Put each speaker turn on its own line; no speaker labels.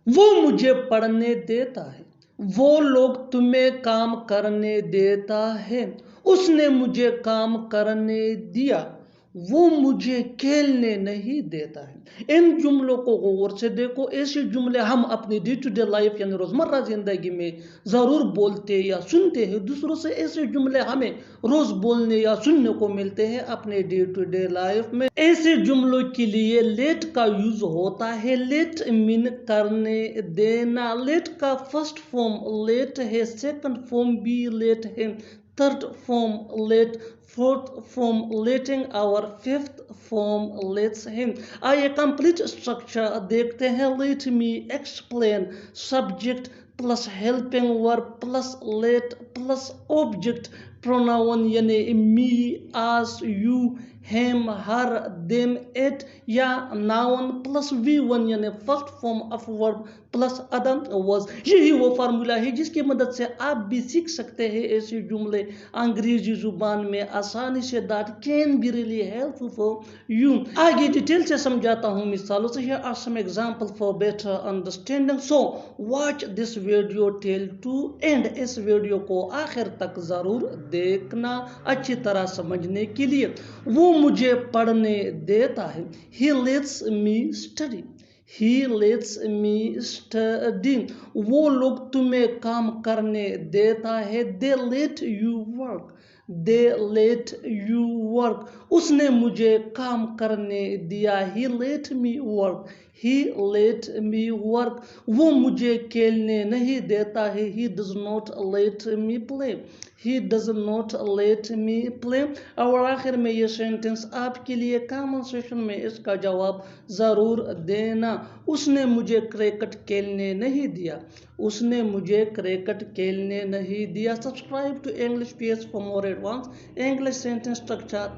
वो मुझे पढ़ने देता है, वो लोग तुम्हें काम करने देता है, उसने मुझे काम करने दिया, वो मुझे खेलने नहीं देता है। इन जुमलों को गौर से देखो। ऐसे जुमले हम अपनी डे टू डे लाइफ यानी रोजमर्रा जिंदगी में जरूर बोलते या सुनते हैं दूसरों से। ऐसे जुमले हमें रोज बोलने या सुनने को मिलते हैं अपने डे टू डे लाइफ में। ऐसे जुमलों के लिए लेट का यूज होता है। लेट मीन करने देना। लेट का फर्स्ट फॉर्म लेट है, सेकंड फॉर्म भी लेट है, third form let, fourth form letting और फिफ्थ फॉर्म लेट्स हिम। आइए कंप्लीट स्ट्रक्चर देखते हैं। Let me explain. Subject plus helping verb plus let plus object pronoun यानी me, us, you, him, her, them, it या noun plus V1 यानी first form of verb plus other words. यही वो formula है जिसकी मदद से आप भी सीख सकते हैं ऐसे जुमले अंग्रेजी जुबान में आसानी से। That can be really helpful for you. आगे डिटेल से समझाता हूँ मिसालों से। Here are some example for better understanding, so watch this video till to end. इस वीडियो को आखिर तक जरूर देखना अच्छी तरह समझने के लिए। वो मुझे पढ़ने देता है। He lets me study. He lets me study. वो लोग तुम्हें काम करने देता है। They let you work. They let you work. उसने मुझे काम करने दिया। He let me work. He let me work. वो मुझे खेलने नहीं देता है। He does not let me play. He does not let me play. और आखिर में ये सेंटेंस आपके लिए कॉमन सेशन में इसका जवाब ज़रूर देना। उसने मुझे क्रिकेट खेलने नहीं दिया। उसने मुझे क्रिकेट खेलने नहीं दिया। Subscribe to English page for more advance English sentence structure.